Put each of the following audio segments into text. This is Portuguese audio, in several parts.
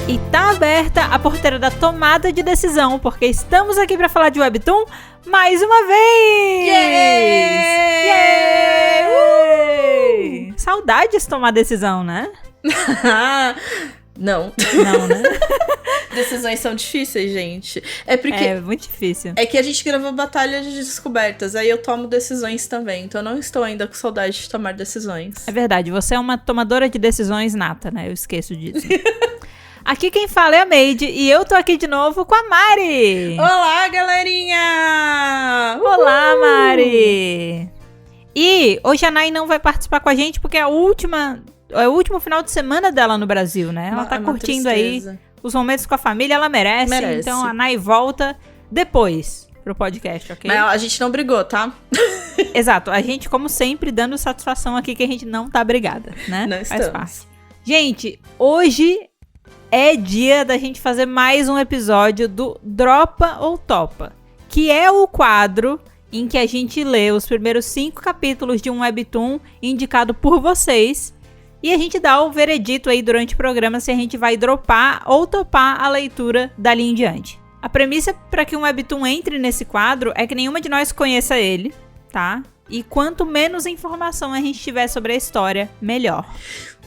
E tá aberta a porteira da tomada de decisão, porque estamos aqui para falar de Webtoon mais uma vez! Yay! Saudades de tomar decisão, né? Não. Não, né? Decisões são difíceis, gente. É porque... É muito difícil. É que a gente gravou Batalha de Descobertas, aí eu tomo decisões também, então eu não estou ainda com saudade de tomar decisões. É verdade, você é uma tomadora de decisões nata, né? Eu esqueço disso. Aqui quem fala é a Made e eu tô aqui de novo com a Mari. Olá, galerinha! Olá, Mari! E hoje a Nai não vai participar com a gente porque é o último final de semana dela no Brasil, né? Ela tá curtindo tristeza. aí os momentos com a família, ela merece. Então a Nai volta depois pro podcast, ok? Mas a gente não brigou, tá? Exato, a gente, como sempre, dando satisfação aqui que a gente não tá brigada, né? Não Faz estamos. parte. Gente, hoje é dia da gente fazer mais um episódio do Dropa ou Topa, que é o quadro em que a gente lê os primeiros 5 capítulos de um webtoon indicado por vocês e a gente dá o veredito aí durante o programa se a gente vai dropar ou topar a leitura dali em diante. A premissa para que um webtoon entre nesse quadro é que nenhuma de nós conheça ele, tá? E quanto menos informação a gente tiver sobre a história, melhor.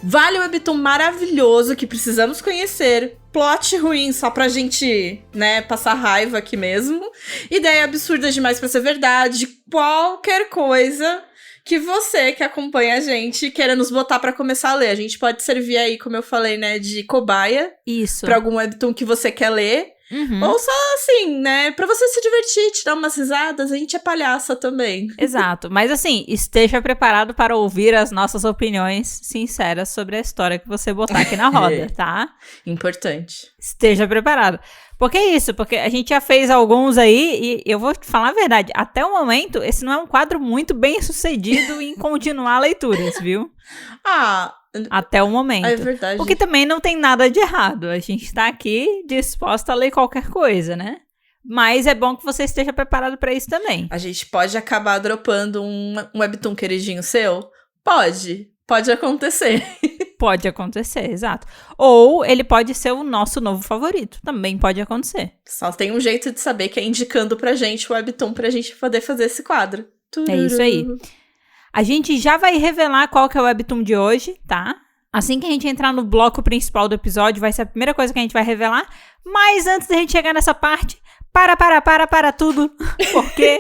Vale um webtoon maravilhoso que precisamos conhecer. Plot ruim só pra gente, né, passar raiva aqui mesmo. Ideia absurda demais pra ser verdade. Qualquer coisa que você que acompanha a gente queira nos botar pra começar a ler. A gente pode servir aí, como eu falei, né, de cobaia. Isso. Pra algum webtoon que você quer ler. Uhum. Ou só assim, né, pra você se divertir, tirar umas risadas. A gente é palhaça também. Exato, mas assim, esteja preparado para ouvir as nossas opiniões sinceras sobre a história que você botar aqui na roda, tá? Importante. Esteja preparado. Porque é isso, porque a gente já fez alguns aí e eu vou te falar a verdade, até o momento esse não é um quadro muito bem sucedido em continuar leituras, viu? Até o momento. É verdade. O que também não tem nada de errado, a gente tá aqui disposta a ler qualquer coisa, né? Mas é bom que você esteja preparado para isso também. A gente pode acabar dropando um webtoon queridinho seu? Pode acontecer. Pode acontecer, exato. Ou ele pode ser o nosso novo favorito, também pode acontecer. Só tem um jeito de saber que é indicando pra gente o webtoon pra gente poder fazer esse quadro. É isso aí. A gente já vai revelar qual que é o webtoon de hoje, tá? Assim que a gente entrar no bloco principal do episódio, vai ser a primeira coisa que a gente vai revelar. Mas antes da gente chegar nessa parte, para tudo, porque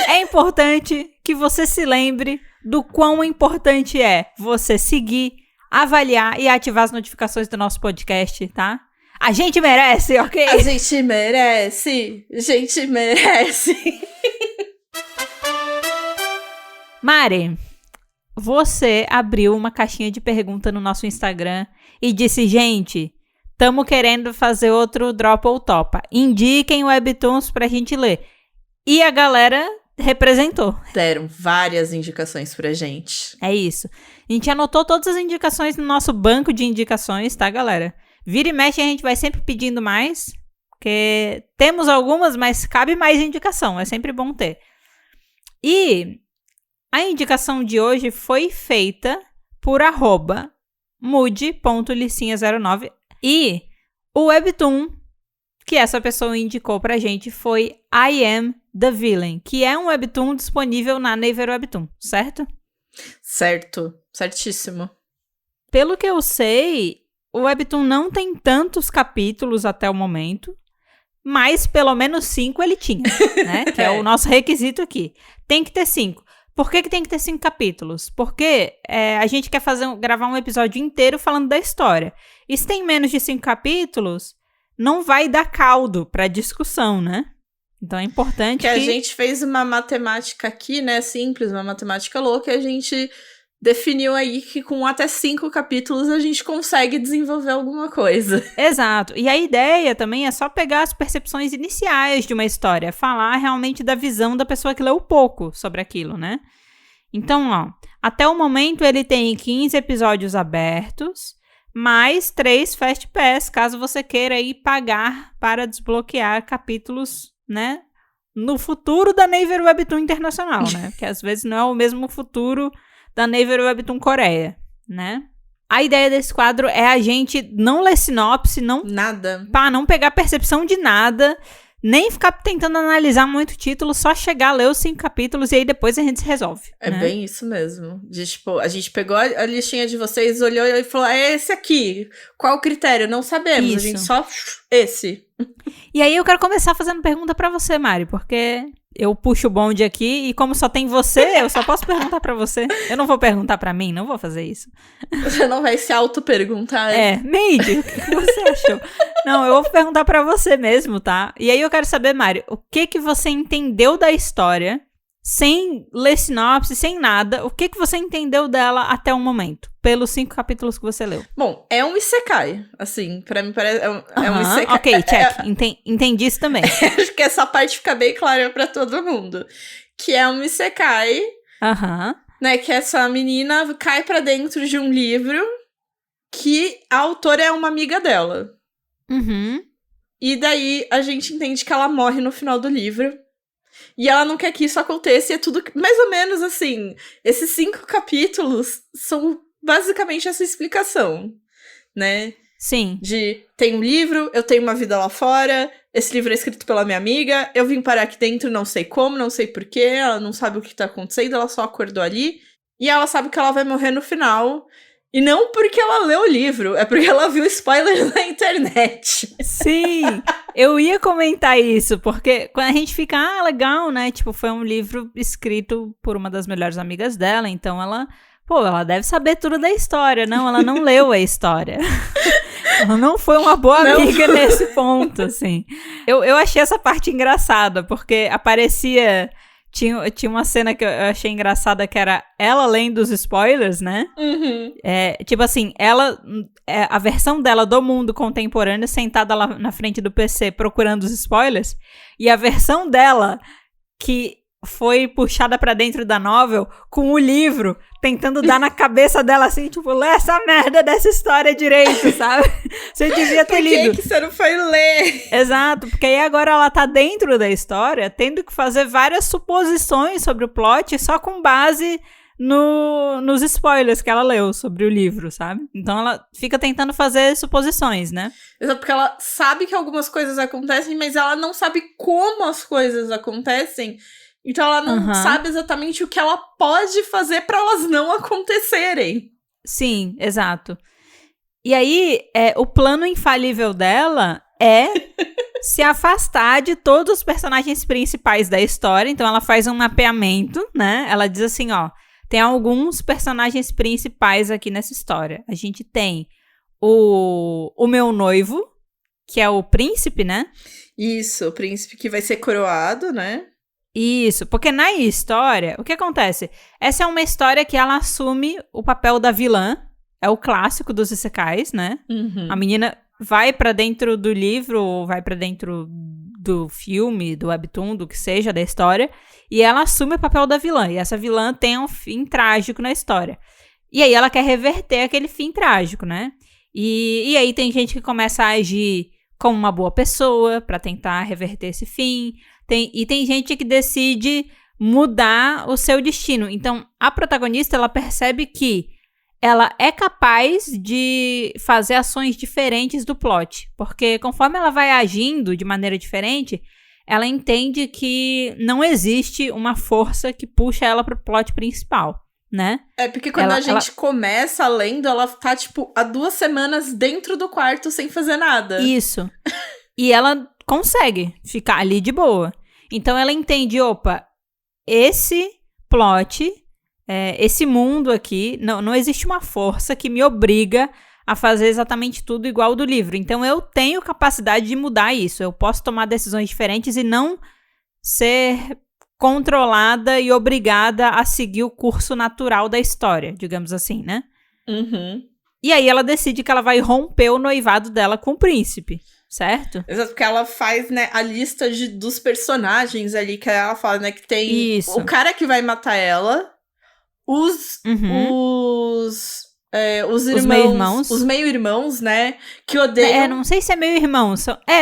é importante que você se lembre do quão importante é você seguir, avaliar e ativar as notificações do nosso podcast, tá? A gente merece, ok? A gente merece! Mari, você abriu uma caixinha de pergunta no nosso Instagram e disse, gente, tamo querendo fazer outro Drop ou Topa. Indiquem webtoons pra gente ler. E a galera representou. Deram várias indicações pra gente. É isso. A gente anotou todas as indicações no nosso banco de indicações, tá, galera? Vira e mexe, a gente vai sempre pedindo mais, porque temos algumas, mas cabe mais indicação. É sempre bom ter. E a indicação de hoje foi feita por @mude.licinha09 e o webtoon que essa pessoa indicou pra gente foi I Am the Villain, que é um webtoon disponível na Naver Webtoon, certo? Certo, certíssimo. Pelo que eu sei, o webtoon não tem tantos capítulos até o momento, mas pelo menos 5 ele tinha, né? Que é o nosso requisito aqui. Tem que ter 5. Por que tem que ter 5 capítulos? Porque a gente quer gravar um episódio inteiro falando da história. E se tem menos de 5 capítulos, não vai dar caldo pra discussão, né? Então é importante que... a gente fez uma matemática aqui, né? Simples, uma matemática louca. E a gente definiu aí que com até 5 capítulos a gente consegue desenvolver alguma coisa. Exato. E a ideia também é só pegar as percepções iniciais de uma história. Falar realmente da visão da pessoa que leu pouco sobre aquilo, né? Então, ó, até o momento ele tem 15 episódios abertos, mais 3 Fast Pass, caso você queira aí pagar para desbloquear capítulos, né? No futuro da Naver Webtoon Internacional, né? Porque às vezes não é o mesmo futuro da Naver Webtoon Coreia, né? a ideia desse quadro é a gente não ler sinopse, Nada. não pegar percepção de nada, nem ficar tentando analisar muito o título, só chegar a ler os 5 capítulos e aí depois a gente se resolve. É né? bem isso mesmo. A gente pegou a listinha de vocês, olhou e falou, é esse aqui. Qual o critério? Não sabemos. Isso. A gente só... Esse. E aí eu quero começar fazendo pergunta pra você, Mari, porque eu puxo o bonde aqui e como só tem você, eu só posso perguntar pra você. Eu não vou perguntar pra mim, não vou fazer isso. Você não vai se auto-perguntar. Neide, o que você achou? Não, eu vou perguntar pra você mesmo, tá? E aí eu quero saber, Mari, o que você entendeu da história, sem ler sinopse, sem nada, o que você entendeu dela até o momento, pelos 5 capítulos que você leu? Bom, é um isekai, assim, pra mim parece, é um isekai. Ok, check, entendi isso também. Acho que essa parte fica bem clara pra todo mundo. Que é um isekai, né, que essa menina cai pra dentro de um livro que a autora é uma amiga dela. E daí a gente entende que ela morre no final do livro. E ela não quer que isso aconteça, e é tudo mais ou menos assim. Esses 5 capítulos são basicamente essa explicação, né? Sim. Tem um livro, eu tenho uma vida lá fora, esse livro é escrito pela minha amiga, eu vim parar aqui dentro, não sei como, não sei porquê, ela não sabe o que tá acontecendo, ela só acordou ali, e ela sabe que ela vai morrer no final. E não porque ela leu o livro, é porque ela viu spoilers na internet. Sim, eu ia comentar isso, porque quando a gente fica, legal, né? Tipo, foi um livro escrito por uma das melhores amigas dela, então ela deve saber tudo da história. Não, ela não leu a história. Ela não foi uma boa amiga nesse ponto, assim. Eu achei essa parte engraçada, porque aparecia... Tinha uma cena que eu achei engraçada, que era ela lendo os spoilers, né? Tipo assim, a versão dela do mundo contemporâneo sentada lá na frente do PC procurando os spoilers, e a versão dela que foi puxada pra dentro da novel com o livro, tentando dar na cabeça dela assim, tipo, lê essa merda dessa história direito, sabe? Você devia ter lido. Por que você não foi ler? Exato, porque aí agora ela tá dentro da história, tendo que fazer várias suposições sobre o plot só com base nos spoilers que ela leu sobre o livro, sabe? Então ela fica tentando fazer suposições, né? Exato, porque ela sabe que algumas coisas acontecem, mas ela não sabe como as coisas acontecem. Então ela não sabe exatamente o que ela pode fazer pra elas não acontecerem. Sim, exato. E aí, o plano infalível dela é se afastar de todos os personagens principais da história. Então ela faz um mapeamento, né? Ela diz assim, tem alguns personagens principais aqui nessa história. A gente tem o meu noivo, que é o príncipe, né? Isso, o príncipe que vai ser coroado, né? Isso, porque na história, o que acontece? Essa é uma história que ela assume o papel da vilã, é o clássico dos isekais, né? A menina vai pra dentro do livro, ou vai pra dentro do filme, do webtoon, do que seja, da história, e ela assume o papel da vilã, e essa vilã tem um fim trágico na história. E aí ela quer reverter aquele fim trágico, né? E aí tem gente que começa a agir como uma boa pessoa pra tentar reverter esse fim. E tem gente que decide mudar o seu destino. Então, a protagonista, ela percebe que ela é capaz de fazer ações diferentes do plot. Porque conforme ela vai agindo de maneira diferente, ela entende que não existe uma força que puxa ela pro plot principal, né? Porque quando a gente começa lendo, ela tá, tipo, há 2 semanas dentro do quarto sem fazer nada. Isso. E ela consegue ficar ali de boa. Então ela entende, esse plot, esse mundo aqui, não existe uma força que me obriga a fazer exatamente tudo igual do livro. Então eu tenho capacidade de mudar isso. Eu posso tomar decisões diferentes e não ser controlada e obrigada a seguir o curso natural da história, digamos assim, né? E aí ela decide que ela vai romper o noivado dela com o príncipe. Certo? Exato, porque ela faz, né, a lista dos personagens ali, que ela fala, né, que tem o cara que vai matar ela, os os Os meio-irmãos. Os meio-irmãos, né? Que odeiam. Não sei se é meio-irmão.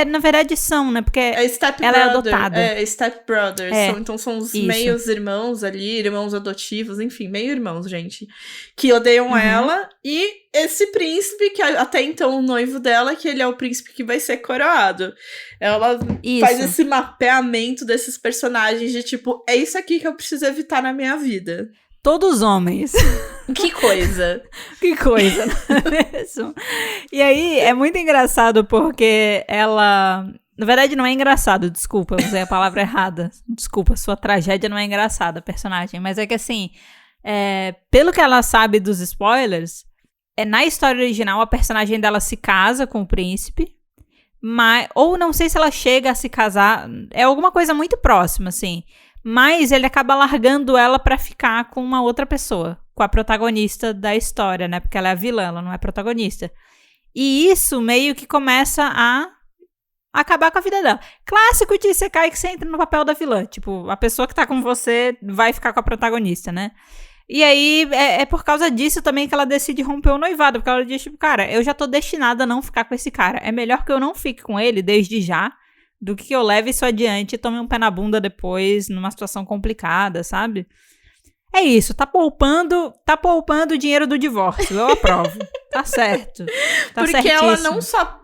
Na verdade são, né? Porque Step ela é brother, adotada. Step brothers. Então são os isso. meios irmãos ali, irmãos adotivos, enfim, meio-irmãos, gente. Que odeiam ela. E esse príncipe, que até então o noivo dela, que ele é o príncipe que vai ser coroado. Ela faz esse mapeamento desses personagens de tipo, é isso aqui que eu preciso evitar na minha vida. Todos homens. Que coisa. Que coisa, não é mesmo? E aí, é muito engraçado porque ela... Na verdade, não é engraçado, desculpa, eu usei a palavra errada. Desculpa, sua tragédia não é engraçada, personagem. Mas é que assim, pelo que ela sabe dos spoilers, na história original, a personagem dela se casa com o príncipe. Ou não sei se ela chega a se casar, é alguma coisa muito próxima, assim. Mas ele acaba largando ela pra ficar com uma outra pessoa, com a protagonista da história, né? Porque ela é a vilã, ela não é protagonista. E isso meio que começa a acabar com a vida dela. Clássico de Isekai que você entra no papel da vilã. Tipo, a pessoa que tá com você vai ficar com a protagonista, né? E aí, é por causa disso também que ela decide romper o noivado. Porque ela diz, tipo, cara, eu já tô destinada a não ficar com esse cara. É melhor que eu não fique com ele desde já, do que eu leve isso adiante e tome um pé na bunda depois, numa situação complicada, sabe? É isso, tá poupando o dinheiro do divórcio, eu aprovo. Tá certo. Tá porque certíssimo. Ela não só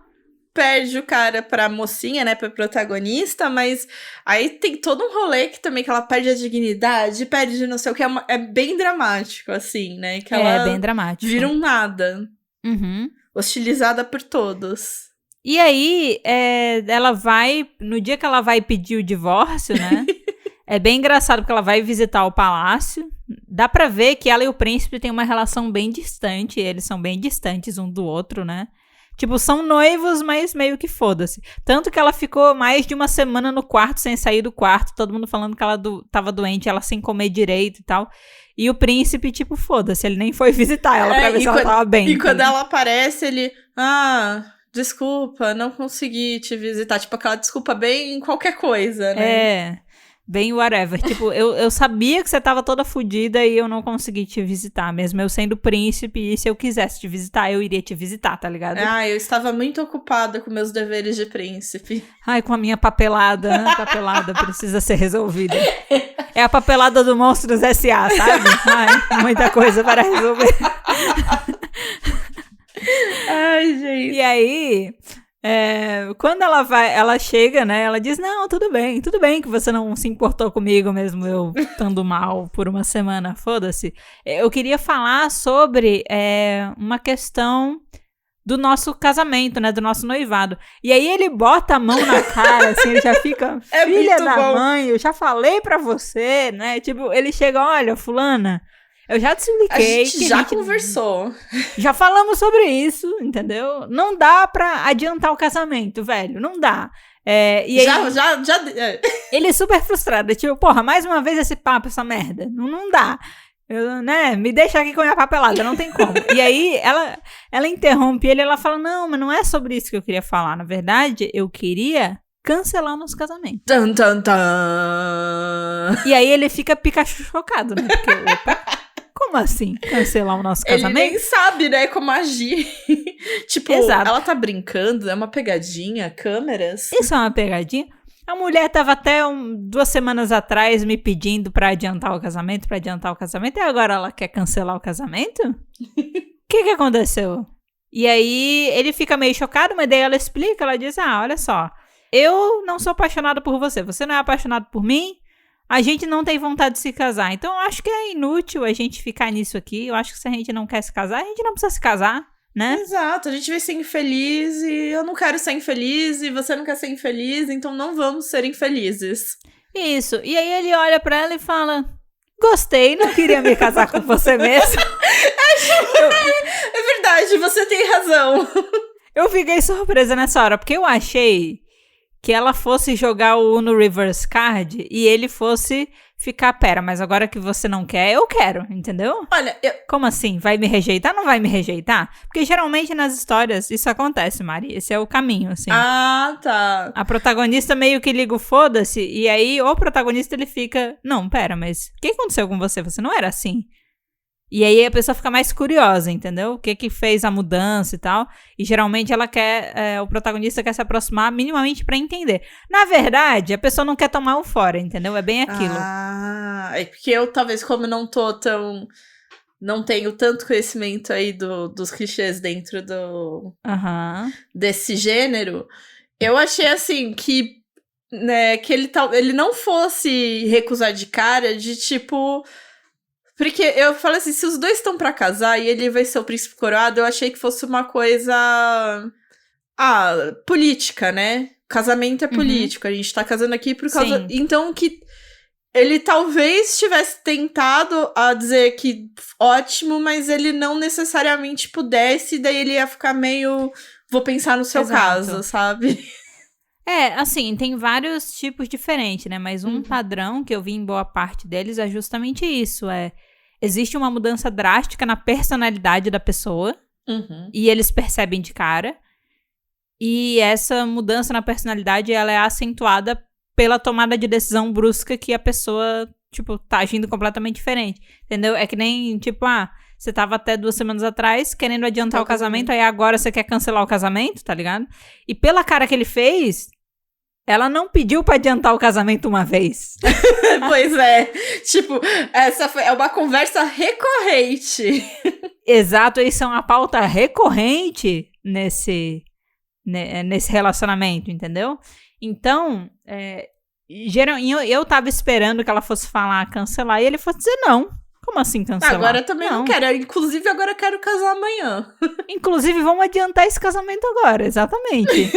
perde o cara pra mocinha, né, pra protagonista, mas aí tem todo um rolê que também que ela perde a dignidade, perde não sei o que, é bem dramático, assim, né? Que ela bem dramático. Vira um nada. Uhum. Hostilizada por todos. E aí, ela vai, no dia que ela vai pedir o divórcio, né? É bem engraçado porque ela vai visitar o palácio. Dá pra ver que ela e o príncipe têm uma relação bem distante. Eles são bem distantes um do outro, né? Tipo, são noivos, mas meio que foda-se. Tanto que ela ficou mais de uma semana no quarto, sem sair do quarto. Todo mundo falando que ela tava doente, ela sem comer direito e tal. E o príncipe, tipo, foda-se. Ele nem foi visitar ela pra ver se ela tava bem. E quando ela aparece, ele... desculpa, não consegui te visitar. Tipo, aquela desculpa bem qualquer coisa, né? Bem whatever. Tipo, eu sabia que você tava toda fodida e eu não consegui te visitar, mesmo eu sendo príncipe, e se eu quisesse te visitar, eu iria te visitar, tá ligado? Eu estava muito ocupada com meus deveres de príncipe. Ai, com a minha papelada, né? Papelada precisa ser resolvida. É a papelada do Monstros S.A., sabe? Ai, muita coisa para resolver. Ai, gente. E aí... quando ela chega, né, ela diz, não, tudo bem que você não se importou comigo mesmo eu estando mal por uma semana, foda-se. Eu queria falar sobre uma questão do nosso casamento, né, do nosso noivado. E aí ele bota a mão na cara, assim, ele já fica, filha da mãe, eu já falei pra você, né, tipo, ele chega, olha, fulana, eu já te expliquei. A gente já conversou. Já falamos sobre isso, entendeu? Não dá pra adiantar o casamento, velho. Não dá. E aí, ele é super frustrado. Tipo, porra, mais uma vez esse papo, essa merda. Não dá. Me deixa aqui com a minha papelada, não tem como. E aí, ela interrompe ele e ela fala, não, mas não é sobre isso que eu queria falar. Na verdade, eu queria cancelar o nosso casamento. Tum, tum, tum. E aí ele fica Pikachu chocado, né? Porque, opa... Como assim? Cancelar o nosso casamento? Ele nem sabe, né, como agir. Tipo, exato. Ela tá brincando, é uma pegadinha, câmeras. Isso é uma pegadinha? A mulher tava até 2 semanas atrás me pedindo pra adiantar o casamento, e agora ela quer cancelar o casamento? O que aconteceu? E aí ele fica meio chocado, mas daí ela explica, ela diz, olha só, eu não sou apaixonada por você, você não é apaixonado por mim, a gente não tem vontade de se casar. Então, eu acho que é inútil a gente ficar nisso aqui. Eu acho que se a gente não quer se casar, a gente não precisa se casar, né? Exato. A gente vai ser infeliz e eu não quero ser infeliz e você não quer ser infeliz, então não vamos ser infelizes. Isso. E aí ele olha pra ela e fala, gostei, não queria me casar com você mesmo. É verdade, você tem razão. Eu fiquei surpresa nessa hora, porque eu achei que ela fosse jogar o Uno Reverse Card e ele fosse ficar, pera, mas agora que você não quer, eu quero, entendeu? Olha, Como assim? Vai me rejeitar? Não vai me rejeitar? Porque geralmente nas histórias isso acontece, Mari. Esse é o caminho, assim. Tá. A protagonista meio que liga o foda-se e aí o protagonista ele fica, não, pera, mas o que aconteceu com você? Você não era assim. E aí a pessoa fica mais curiosa, entendeu? O que fez a mudança e tal. E geralmente ela quer, o protagonista quer se aproximar minimamente pra entender. Na verdade, a pessoa não quer tomar um fora, entendeu? É bem aquilo. É porque eu, talvez, como não tenho tanto conhecimento aí dos clichês dentro desse gênero, eu achei, assim, que, né, que ele não fosse recusar de cara, de tipo... Porque eu falei assim, se os dois estão pra casar e ele vai ser o príncipe coroado, eu achei que fosse uma coisa... política, né? Casamento é político, a gente tá casando aqui por causa... Sim. Então, que ele talvez tivesse tentado a dizer que ótimo, mas ele não necessariamente pudesse, daí ele ia ficar meio... Vou pensar no seu caso, sabe? Assim, tem vários tipos diferentes, né? Mas um padrão que eu vi em boa parte deles é justamente isso. Existe uma mudança drástica na personalidade da pessoa. E eles percebem de cara. E essa mudança na personalidade, ela é acentuada pela tomada de decisão brusca que a pessoa, tipo, tá agindo completamente diferente. Entendeu? É que nem, tipo, você tava até 2 semanas atrás querendo adiantar o casamento, aí agora você quer cancelar o casamento, tá ligado? E pela cara que ele fez... Ela não pediu pra adiantar o casamento uma vez. Pois é. Tipo, essa é uma conversa recorrente. Exato, isso é uma pauta recorrente nesse relacionamento, entendeu? Então, eu tava esperando que ela fosse falar cancelar e ele fosse dizer não. Como assim cancelar? Agora eu também não quero. Inclusive, agora eu quero casar amanhã. Inclusive, vamos adiantar esse casamento agora. Exatamente.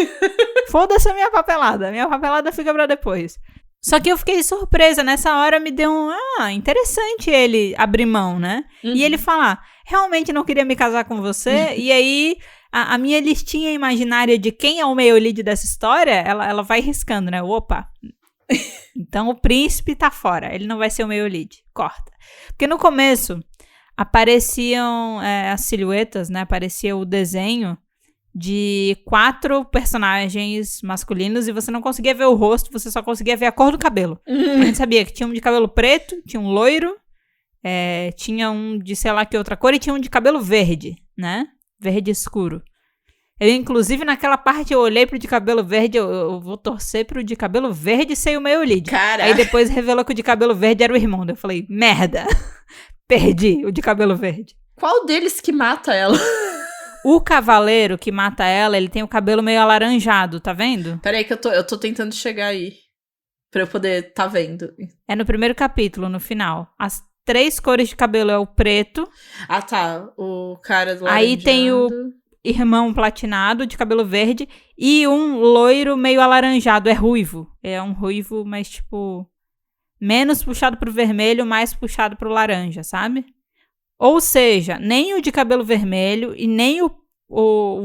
Foda-se a minha papelada. Minha papelada fica pra depois. Só que eu fiquei surpresa. Nessa hora me deu interessante ele abrir mão, né? E ele falar, realmente não queria me casar com você. E aí, a minha listinha imaginária de quem é o meio lead dessa história, ela vai riscando, né? Opa. Então o príncipe tá fora. Ele não vai ser o meio lead. Corta. Porque no começo apareciam as silhuetas, né? Aparecia o desenho de 4 personagens masculinos e você não conseguia ver o rosto, você só conseguia ver a cor do cabelo. A gente sabia que tinha um de cabelo preto, tinha um loiro, tinha um de sei lá que outra cor e tinha um de cabelo verde, né? Verde escuro. Eu, inclusive, naquela parte eu olhei pro de cabelo verde, eu vou torcer pro de cabelo verde ser o meu lead. Cara. Aí depois revelou que o de cabelo verde era o irmão. Daí eu falei, merda, perdi o de cabelo verde. Qual deles que mata ela? O cavaleiro que mata ela, ele tem o cabelo meio alaranjado, tá vendo? Peraí que eu tô tentando chegar aí, pra eu poder tá vendo. É no primeiro capítulo, no final. As 3 cores de cabelo é o preto. Ah, tá, o cara do laranjado. Aí tem o irmão platinado de cabelo verde e um loiro meio alaranjado, é ruivo. É um ruivo, mas tipo menos puxado pro vermelho, mais puxado pro laranja, sabe? Ou seja, nem o de cabelo vermelho e nem o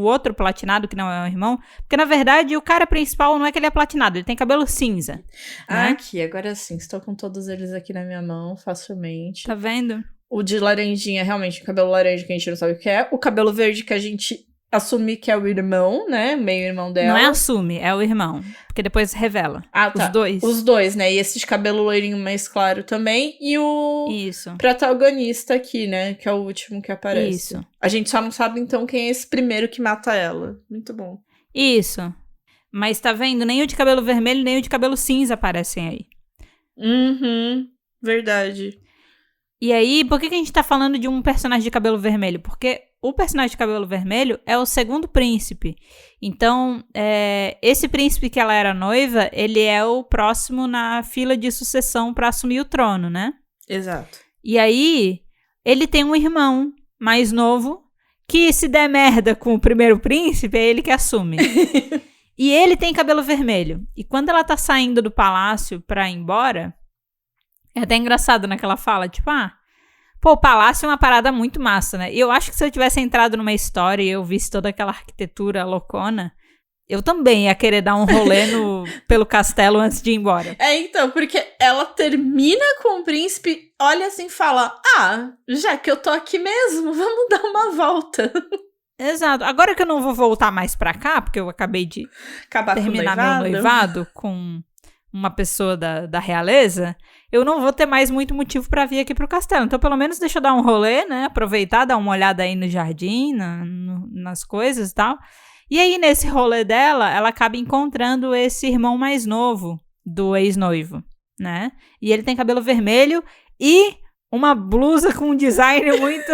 outro platinado, que não é o irmão, porque na verdade o cara principal não é que ele é platinado, ele tem cabelo cinza. Né? Aqui, agora sim, estou com todos eles aqui na minha mão, facilmente. Tá vendo? O de laranjinha, realmente, o cabelo laranja que a gente não sabe o que é. O cabelo verde que a gente assume que é o irmão, né? Meio-irmão dela. Não é assume, é o irmão. Porque depois revela. Ah, tá. Os dois. Os dois, né? E esse de cabelo loirinho mais claro também. E o protagonista aqui, né? Que é o último que aparece. Isso. A gente só não sabe, então, quem é esse primeiro que mata ela. Muito bom. Isso. Mas tá vendo? Nem o de cabelo vermelho, nem o de cabelo cinza aparecem aí. Verdade. E aí, por que a gente tá falando de um personagem de cabelo vermelho? Porque o personagem de cabelo vermelho é o segundo príncipe. Então, esse príncipe que ela era noiva, ele é o próximo na fila de sucessão pra assumir o trono, né? Exato. E aí, ele tem um irmão mais novo, que se der merda com o primeiro príncipe, é ele que assume. E ele tem cabelo vermelho. E quando ela tá saindo do palácio pra ir embora... É até engraçado naquela fala, tipo, o palácio é uma parada muito massa, né? E eu acho que se eu tivesse entrado numa história e eu visse toda aquela arquitetura loucona, eu também ia querer dar um rolê pelo castelo antes de ir embora. Então, porque ela termina com o príncipe, olha assim e fala, já que eu tô aqui mesmo, vamos dar uma volta. Exato. Agora que eu não vou voltar mais pra cá, porque eu acabei de terminar meu noivado com uma pessoa da realeza, eu não vou ter mais muito motivo pra vir aqui pro castelo. Então, pelo menos deixa eu dar um rolê, né? Aproveitar, dar uma olhada aí no jardim, nas coisas e tal. E aí, nesse rolê dela, ela acaba encontrando esse irmão mais novo do ex-noivo, né? E ele tem cabelo vermelho e uma blusa com um design muito...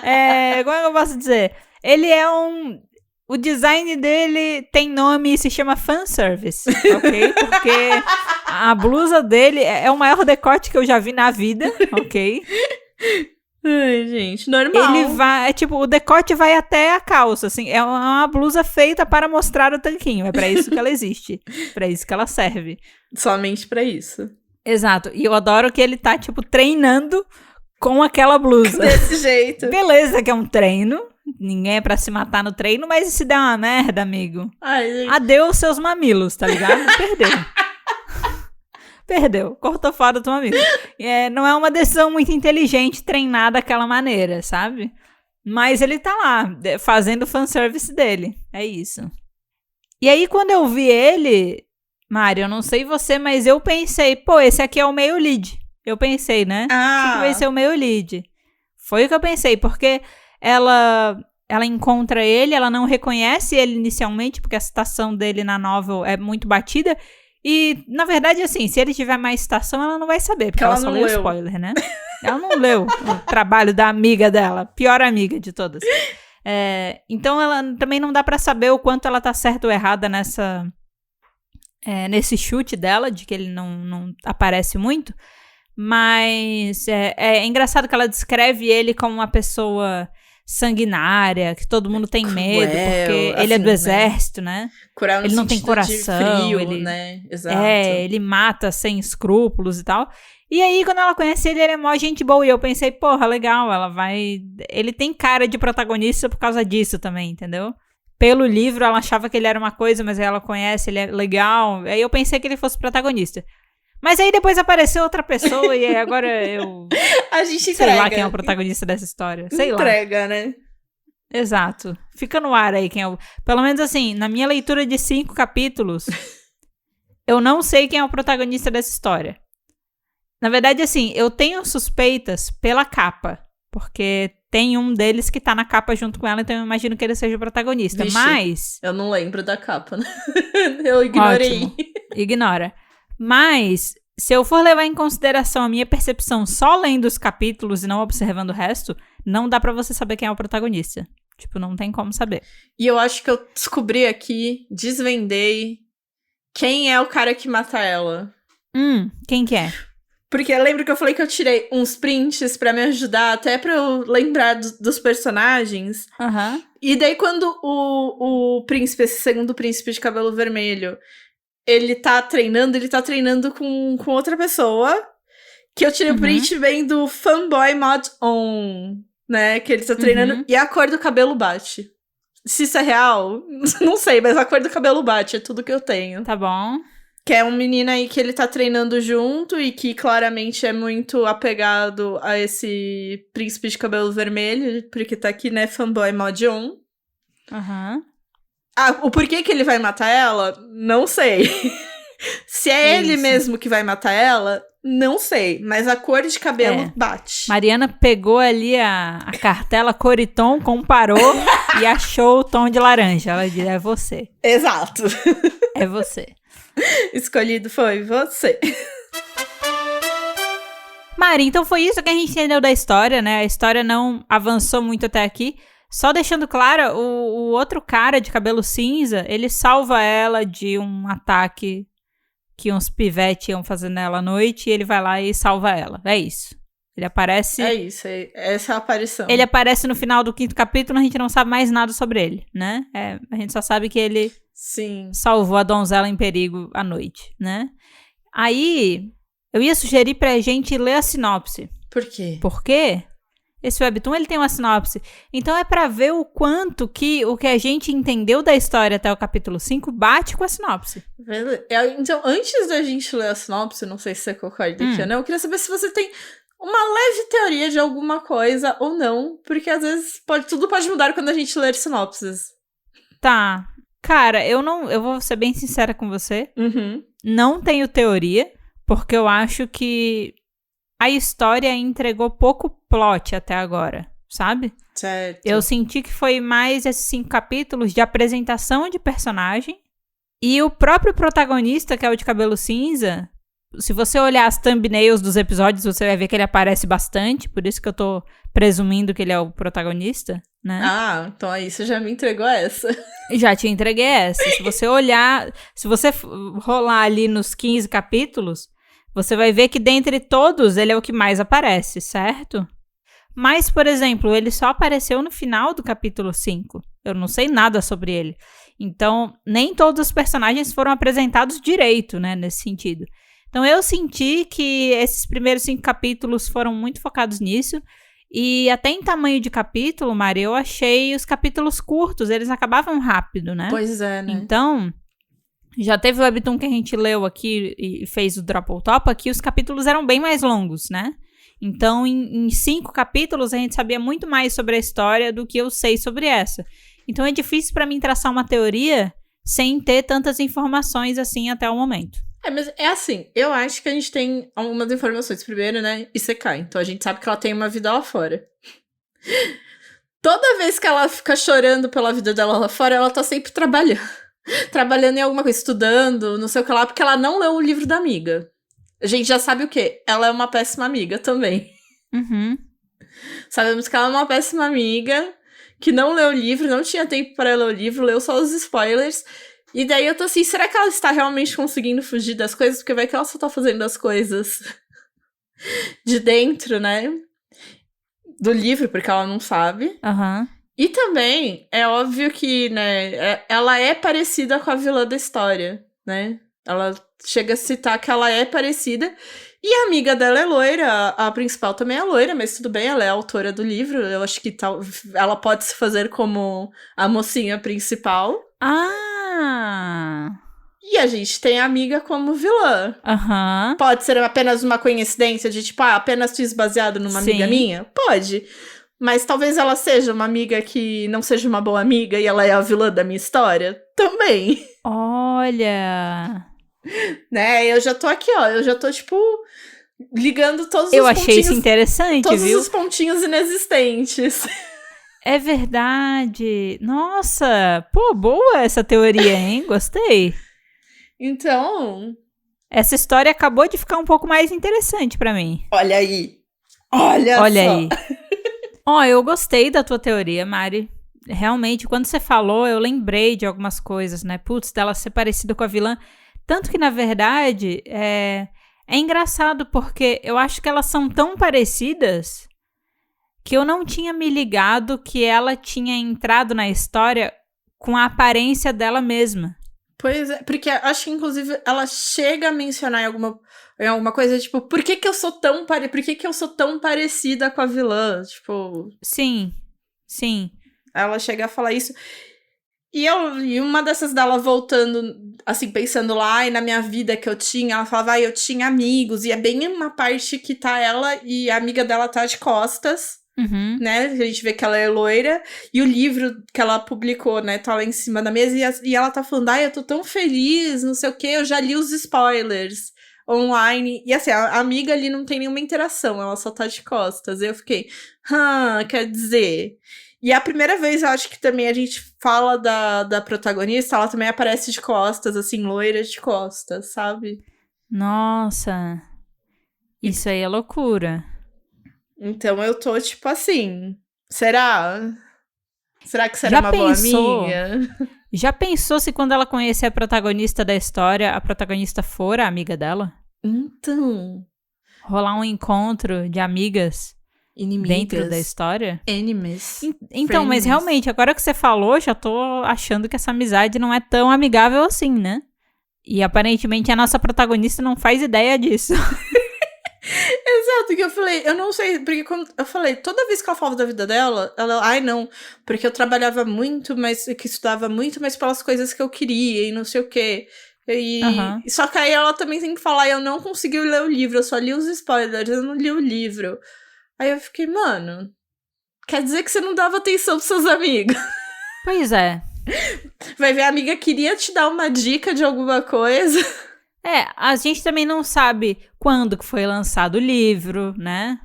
como é que eu posso dizer? Ele é o design dele tem nome e se chama fanservice, ok? Porque a blusa dele é o maior decote que eu já vi na vida, ok? Ai, gente, normal. Ele vai, o decote vai até a calça, assim, é uma blusa feita para mostrar o tanquinho, é pra isso que ela existe, pra isso que ela serve. Somente pra isso. Exato, e eu adoro que ele tá, treinando com aquela blusa. Desse jeito. Beleza que é um treino, ninguém é pra se matar no treino, mas se der uma merda, amigo, ai, gente. adeus seus mamilos, tá ligado? Perdeu, cortou fora do amigo. Não é uma decisão muito inteligente treinar daquela maneira, sabe? Mas ele tá lá, fazendo o fanservice dele, é isso. E aí, quando eu vi ele, Mário, eu não sei você, mas eu pensei, pô, esse aqui é o meio lead. Eu pensei, né? Esse aqui vai ser o meio lead. Foi o que eu pensei, porque ela encontra ele, ela não reconhece ele inicialmente, porque a citação dele na novel é muito batida. E, na verdade, assim, se ele tiver mais citação, ela não vai saber, porque ela só leu spoiler, né? Ela não leu o trabalho da amiga dela, pior amiga de todas. Então, ela também não dá pra saber o quanto ela tá certa ou errada nesse chute dela, de que ele não aparece muito. Mas é engraçado que ela descreve ele como uma pessoa sanguinária, que todo mundo tem medo, porque ele é do exército, né? Cruel no ele não tem coração, frio, ele, né? Exato. Ele mata sem escrúpulos e tal. E aí, quando ela conhece ele é mó gente boa. E eu pensei, porra, legal, ele tem cara de protagonista por causa disso também, entendeu? Pelo livro, ela achava que ele era uma coisa, mas aí ela conhece, ele é legal. Aí eu pensei que ele fosse protagonista. Mas aí depois apareceu outra pessoa e agora eu... A gente entrega. Sei lá quem é o protagonista dessa história. Sei lá. Entrega, né? Exato. Fica no ar aí quem é o... Pelo menos assim, na minha leitura de 5 capítulos, eu não sei quem é o protagonista dessa história. Na verdade, assim, eu tenho suspeitas pela capa. Porque tem um deles que tá na capa junto com ela, então eu imagino que ele seja o protagonista. Vixe, mas... eu não lembro da capa, né? Eu ignorei. Ótimo. Ignora. Mas, se eu for levar em consideração a minha percepção só lendo os capítulos e não observando o resto, não dá pra você saber quem é o protagonista. Não tem como saber. E eu acho que eu descobri aqui, desvendei, quem é o cara que mata ela. Quem que é? Porque lembra que eu falei que eu tirei uns prints pra me ajudar, até pra eu lembrar dos personagens. Aham. E daí quando o príncipe, esse segundo príncipe de cabelo vermelho... ele tá treinando com outra pessoa, que eu tirei o print bem do Fanboy Mod On, né, que ele tá treinando, e a cor do cabelo bate. Se isso é real, não sei, mas a cor do cabelo bate, é tudo que eu tenho. Tá bom. Que é um menino aí que ele tá treinando junto e que claramente é muito apegado a esse príncipe de cabelo vermelho, porque tá aqui, né, Fanboy Mod On. Aham. O porquê que ele vai matar ela, não sei. Se é ele mesmo que vai matar ela, não sei. Mas a cor de cabelo bate. Mariana pegou ali a cartela cor e tom, comparou e achou o tom de laranja. Ela disse, é você. Exato. É você. Escolhido foi você. Mari, então foi isso que a gente entendeu da história, né? A história não avançou muito até aqui. Só deixando claro, o outro cara de cabelo cinza, ele salva ela de um ataque que uns pivetes iam fazer nela à noite e ele vai lá e salva ela. É isso. Ele aparece... É isso, essa é a aparição. Ele aparece no final do 5º capítulo, a gente não sabe mais nada sobre ele, né? A gente só sabe que ele salvou a donzela em perigo à noite, né? Aí, eu ia sugerir pra gente ler a sinopse. Por quê? Por quê? Esse webtoon, ele tem uma sinopse. Então, é pra ver o quanto que o que a gente entendeu da história até o capítulo 5 bate com a sinopse. Então, antes da gente ler a sinopse, não sei se você concorda aqui ou não, eu queria saber se você tem uma leve teoria de alguma coisa ou não, porque às vezes tudo pode mudar quando a gente ler sinopses. Tá. Cara, eu vou ser bem sincera com você. Não tenho teoria, porque eu acho que a história entregou pouco plot até agora, sabe? Certo. Eu senti que foi mais esses 5 capítulos de apresentação de personagem. E o próprio protagonista, que é o de cabelo cinza, se você olhar as thumbnails dos episódios, você vai ver que ele aparece bastante. Por isso que eu tô presumindo que ele é o protagonista, né? Ah, então aí você já me entregou essa. Já te entreguei essa. Se você olhar, se você rolar ali nos 15 capítulos, você vai ver que dentre todos ele é o que mais aparece, certo? Mas, por exemplo, ele só apareceu no final do capítulo 5. Eu não sei nada sobre ele. Então, nem todos os personagens foram apresentados direito, né, nesse sentido. Então, eu senti que esses primeiros 5 capítulos foram muito focados nisso. E até em tamanho de capítulo, Mari, eu achei os capítulos curtos. Eles acabavam rápido, né? Pois é, né? Então, já teve o webtoon que a gente leu aqui e fez o Drop ou Topa, que os capítulos eram bem mais longos, né? Então, em 5 capítulos, a gente sabia muito mais sobre a história do que eu sei sobre essa. Então, é difícil pra mim traçar uma teoria sem ter tantas informações assim até o momento. Mas é assim, eu acho que a gente tem algumas informações. Primeiro, né, Isekai. Então a gente sabe que ela tem uma vida lá fora. Toda vez que ela fica chorando pela vida dela lá fora, ela tá sempre trabalhando. Trabalhando em alguma coisa, estudando, não sei o que lá, porque ela não leu o livro da amiga. A gente já sabe o quê? Ela é uma péssima amiga também. Uhum. Sabemos que ela é uma péssima amiga, que não leu o livro, não tinha tempo para ler o livro, leu só os spoilers. E daí eu tô assim, será que ela está realmente conseguindo fugir das coisas? Porque vai que ela só tá fazendo as coisas de dentro, né? Do livro, porque ela não sabe. Aham. E também, é óbvio que, né, ela é parecida com a vilã da história, né? Ela chega a citar que ela é parecida. E a amiga dela é loira, a principal também é loira, mas tudo bem, ela é a autora do livro. Eu acho que ela pode se fazer como a mocinha principal. Ah! E a gente tem a amiga como vilã. Aham. Pode ser apenas uma coincidência de, tipo, apenas fiz baseado numa amiga minha? Pode. Mas talvez ela seja uma amiga que não seja uma boa amiga e ela é a vilã da minha história? Também. Olha! Né, eu já tô aqui, ó, eu já tô, tipo, ligando todos os Eu pontinhos... achei isso interessante, todos viu? os pontinhos inexistentes. É verdade. Nossa! Pô, boa essa teoria, hein? Gostei. Então... Essa história acabou de ficar um pouco mais interessante pra mim. Olha aí. Olha só. aí. Ó, eu gostei da tua teoria, Mari. Realmente, quando você falou, eu lembrei de algumas coisas, né? Putz, dela ser parecida com a vilã. Tanto que, na verdade, é engraçado porque eu acho que elas são tão parecidas que eu não tinha me ligado que ela tinha entrado na história com a aparência dela mesma. Pois é, porque acho que, inclusive, ela chega a mencionar em alguma coisa, tipo, por que eu sou tão parecida com a vilã? Tipo... Sim, sim. Ela chega a falar isso. E uma dessas dela voltando, assim, pensando lá, e na minha vida que eu tinha, ela falava, eu tinha amigos, e é bem uma parte que tá ela e a amiga dela tá de costas, né, a gente vê que ela é loira, e o livro que ela publicou, né, tá lá em cima da mesa, e ela tá falando, eu tô tão feliz, não sei o quê, eu já li os spoilers online, e assim, a amiga ali não tem nenhuma interação, ela só tá de costas, e eu fiquei, quer dizer... E a primeira vez, eu acho que também a gente fala da protagonista, ela também aparece de costas, assim, loira de costas, sabe? Nossa, isso aí é loucura. Então eu tô, tipo assim, será? Será que será uma boa amiga? Já pensou se quando ela conhecer a protagonista da história, a protagonista for a amiga dela? Então... Rolar um encontro de amigas... Inimigas. Dentro da história? Enemies. Então, mas realmente, agora que você falou, já tô achando que essa amizade não é tão amigável assim, né? E aparentemente a nossa protagonista não faz ideia disso. Exato, que eu falei, eu não sei, porque quando eu falei, toda vez que ela falava da vida dela, ela, não, porque eu trabalhava muito, mas que estudava muito, mas pelas coisas que eu queria e não sei o quê. Só que aí ela também tem que falar, eu não consegui ler o livro, eu só li os spoilers, eu não li o livro. Aí eu fiquei, mano, quer dizer que você não dava atenção pros seus amigos. Pois é. Vai ver, a amiga queria te dar uma dica de alguma coisa. A gente também não sabe quando que foi lançado o livro, né?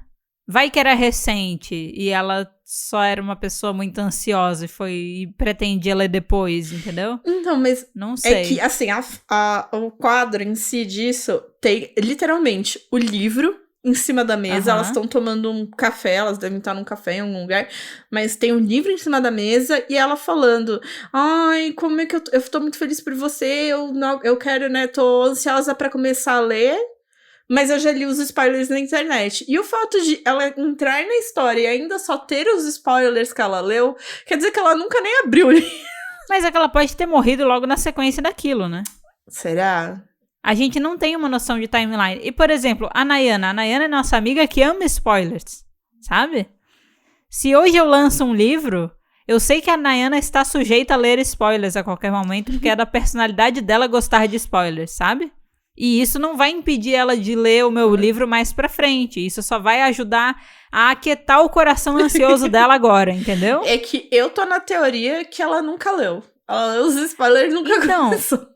Vai que era recente e ela só era uma pessoa muito ansiosa e pretendia ler depois, entendeu? Então, mas não sei. É que, assim, o quadro em si disso tem, literalmente, o livro em cima da mesa. Elas estão tomando um café, elas devem estar num café em algum lugar, mas tem um livro em cima da mesa e ela falando, ai, como é que eu tô muito feliz por você, eu quero, né, tô ansiosa pra começar a ler, mas eu já li os spoilers na internet. E o fato de ela entrar na história e ainda só ter os spoilers que ela leu, quer dizer que ela nunca nem abriu o livro. Mas é que ela pode ter morrido logo na sequência daquilo, né? Será? A gente não tem uma noção de timeline. E, por exemplo, a Nayana é nossa amiga que ama spoilers, sabe? Se hoje eu lanço um livro, eu sei que a Nayana está sujeita a ler spoilers a qualquer momento, porque é da personalidade dela gostar de spoilers, sabe? E isso não vai impedir ela de ler o meu livro mais pra frente. Isso só vai ajudar a aquietar o coração ansioso dela agora, entendeu? É que eu tô na teoria que ela nunca leu. Ela leu os spoilers e nunca começou.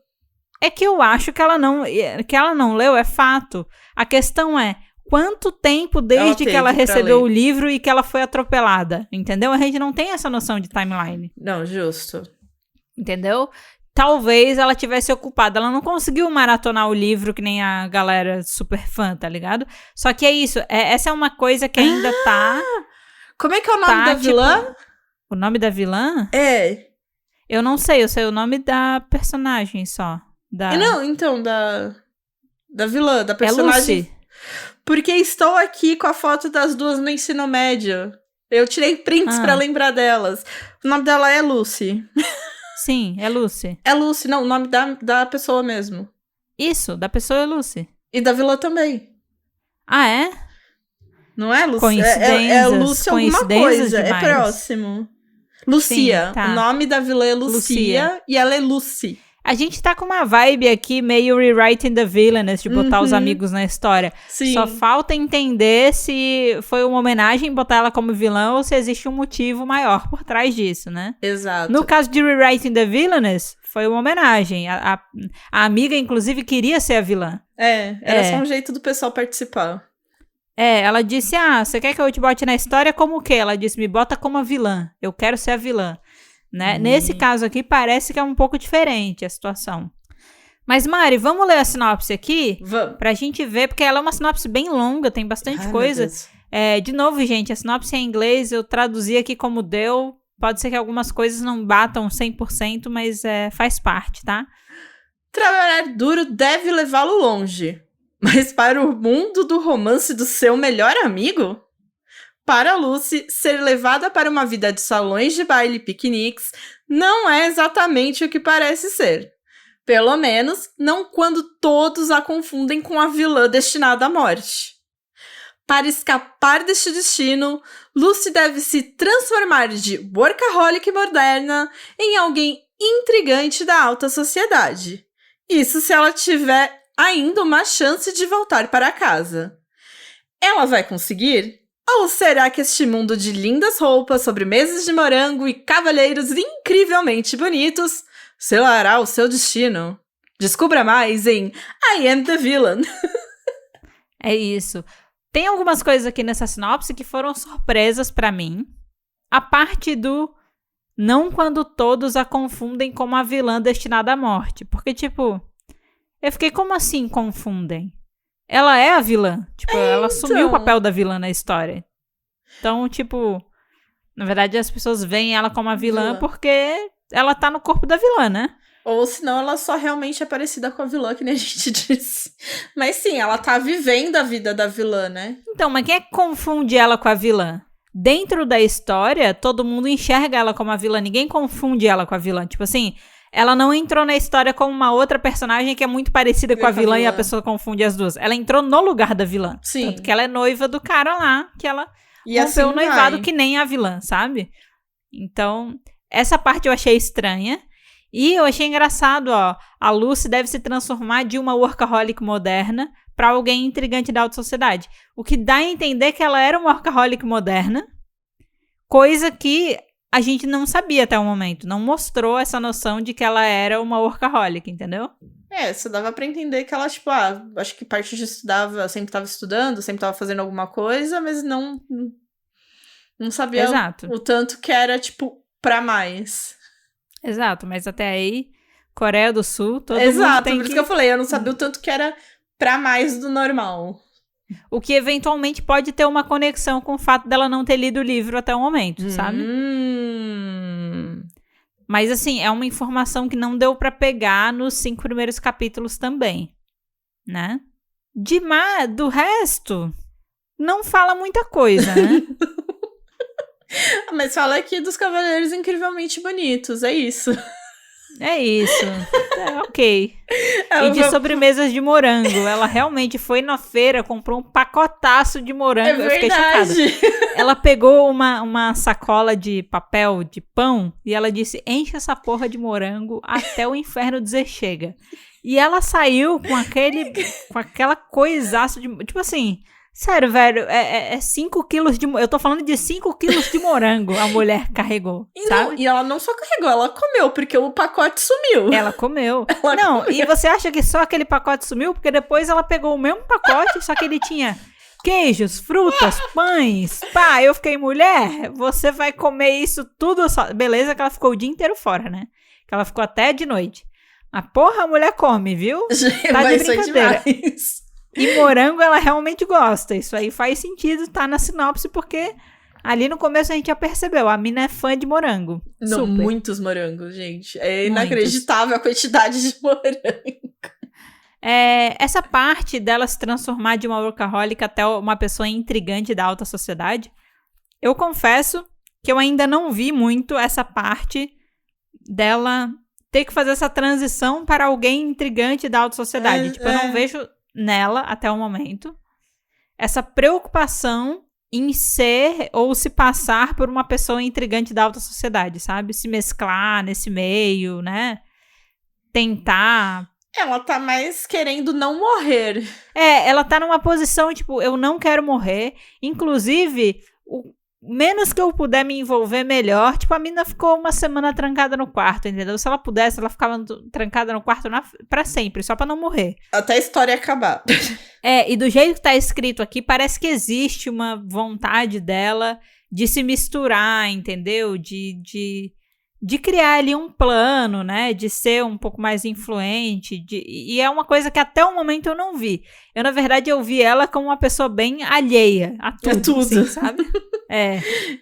É que eu acho que ela não leu, é fato. A questão é, quanto tempo desde que ela recebeu o livro e que ela foi atropelada, entendeu? A gente não tem essa noção de timeline. Não, justo. Entendeu? Talvez ela tivesse ocupada. Ela não conseguiu maratonar o livro que nem a galera super fã, tá ligado? Só que é isso. Essa é uma coisa que ainda tá... Como é que é o nome da vilã? O nome da vilã? É. Eu não sei. Eu sei o nome da personagem só. Não, então, da vilã, da personagem. É Lucy. Porque estou aqui com a foto das duas no ensino médio. Eu tirei prints pra lembrar delas. O nome dela é Lucy. Sim, é Lucy. É Lucy, não, o nome da pessoa mesmo. Isso, da pessoa é Lucy. E da vilã também. Ah, é? Não é, Lucy? Coincidências. É Lucy alguma coisa, demais. É próximo. Lucia. Sim, tá. O nome da vilã é Lucia. E ela é Lucy. A gente tá com uma vibe aqui meio rewriting the villainous, de botar os amigos na história. Sim. Só falta entender se foi uma homenagem botar ela como vilã ou se existe um motivo maior por trás disso, né? Exato. No caso de rewriting the villainous, foi uma homenagem. A amiga, inclusive, queria ser a vilã. Era só um jeito do pessoal participar. Ela disse, você quer que eu te bote na história como o quê? Ela disse, me bota como a vilã. Eu quero ser a vilã. Né? Nesse caso aqui, parece que é um pouco diferente a situação. Mas, Mari, vamos ler a sinopse aqui? Vamos. Pra gente ver, porque ela é uma sinopse bem longa, tem bastante coisa. De novo, gente, a sinopse é em inglês, eu traduzi aqui como deu. Pode ser que algumas coisas não batam 100%, mas faz parte, tá? Trabalhar duro deve levá-lo longe. Mas para o mundo do romance do seu melhor amigo? Para Lucy, ser levada para uma vida de salões de baile e piqueniques não é exatamente o que parece ser. Pelo menos, não quando todos a confundem com a vilã destinada à morte. Para escapar deste destino, Lucy deve se transformar de workaholic moderna em alguém intrigante da alta sociedade. Isso se ela tiver ainda uma chance de voltar para casa. Ela vai conseguir? Ou será que este mundo de lindas roupas, sobremesas de morango e cavalheiros incrivelmente bonitos selará o seu destino? Descubra mais em I Am the Villain. É isso. Tem algumas coisas aqui nessa sinopse que foram surpresas pra mim. A parte do não quando todos a confundem como a vilã destinada à morte. Porque, tipo, eu fiquei, como assim confundem? Ela é a vilã. Tipo, ela assumiu o papel da vilã na história. Então, tipo, na verdade as pessoas veem ela como a vilã porque ela tá no corpo da vilã, né? Ou senão ela só realmente é parecida com a vilã, que nem a gente disse. Mas sim, ela tá vivendo a vida da vilã, né? Então, mas quem é que confunde ela com a vilã? Dentro da história, todo mundo enxerga ela como a vilã. Ninguém confunde ela com a vilã. Tipo assim, ela não entrou na história como uma outra personagem que é muito parecida com a vilã e a pessoa confunde as duas. Ela entrou no lugar da vilã. Sim. Tanto que ela é noiva do cara lá, que ela rompeu assim o noivado que nem a vilã, sabe? Então, essa parte eu achei estranha. E eu achei engraçado, ó. A Lucy deve se transformar de uma workaholic moderna pra alguém intrigante da alta sociedade. O que dá a entender que ela era uma workaholic moderna. Coisa que a gente não sabia até o momento. Não mostrou essa noção de que ela era uma workaholic, entendeu? Só dava pra entender que ela, tipo, acho que parte de estudava, sempre tava estudando, sempre tava fazendo alguma coisa, mas não sabia Exato. o tanto que era, tipo, pra mais. Exato, mas até aí, Coreia do Sul, todo mundo Exato, tem por isso que eu falei, eu não sabia o tanto que era pra mais do normal. O que eventualmente pode ter uma conexão com o fato dela não ter lido o livro até o momento, sabe? Mas assim, é uma informação que não deu pra pegar nos 5 primeiros capítulos também, né? Do resto, não fala muita coisa, né? Mas fala aqui dos cavaleiros incrivelmente bonitos, é isso. É isso. Ok. E de sobremesas de morango. Ela realmente foi na feira, comprou um pacotaço de morango. É Eu fiquei chocada. Ela pegou uma sacola de papel de pão e ela disse: enche essa porra de morango até o inferno dizer chega. E ela saiu com aquela coisaça de. Tipo assim. Sério, velho, é 5 quilos de... Eu tô falando de 5 quilos de morango a mulher carregou, sabe? E ela não só carregou, ela comeu, porque o pacote sumiu. Ela comeu. Comeu. E você acha que só aquele pacote sumiu? Porque depois ela pegou o mesmo pacote, só que ele tinha queijos, frutas, pães. Pá, eu fiquei, mulher, você vai comer isso tudo só. Beleza que ela ficou o dia inteiro fora, né? Que ela ficou até de noite. Mas porra, a mulher come, viu? Tá de brincadeira. E morango ela realmente gosta. Isso aí faz sentido, tá na sinopse, porque ali no começo a gente já percebeu. A mina é fã de morango. Não, super. Muitos morangos, gente. É inacreditável a quantidade de morango. Essa parte dela se transformar de uma workaholic até uma pessoa intrigante da alta sociedade, eu confesso que eu ainda não vi muito essa parte dela ter que fazer essa transição para alguém intrigante da alta sociedade. Eu não vejo nela, até o momento, essa preocupação em ser ou se passar por uma pessoa intrigante da alta sociedade, sabe? Se mesclar nesse meio, né? Tentar... Ela tá mais querendo não morrer. Ela tá numa posição, tipo, eu não quero morrer. Inclusive, menos que eu puder me envolver, melhor. Tipo, a mina ficou uma semana trancada no quarto, entendeu? Se ela pudesse, ela ficava trancada no quarto pra sempre, só pra não morrer. Até a história acabar. E do jeito que tá escrito aqui, parece que existe uma vontade dela de se misturar, entendeu? De criar ali um plano, né? De ser um pouco mais influente. E é uma coisa que até o momento eu não vi. Na verdade, eu vi ela como uma pessoa bem alheia a tudo. Assim, sabe?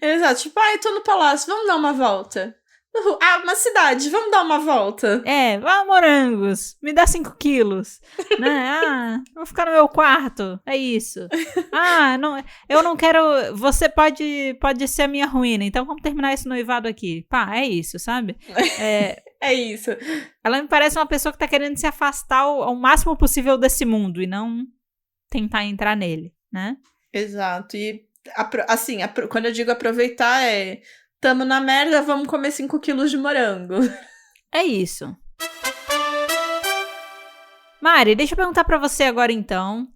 Exato. Tipo, tô no palácio, vamos dar uma volta. Uma cidade, vamos dar uma volta. Vá, morangos, me dá 5 quilos. Né? Vou ficar no meu quarto, é isso. Não, eu não quero... Você pode ser a minha ruína, então vamos terminar esse noivado aqui. Pá, é isso, sabe? É isso. Ela me parece uma pessoa que tá querendo se afastar ao máximo possível desse mundo e não tentar entrar nele, né? Exato. E, assim, quando eu digo aproveitar, tamo na merda, vamos comer 5 quilos de morango. É isso. Mari, deixa eu perguntar pra você agora, então.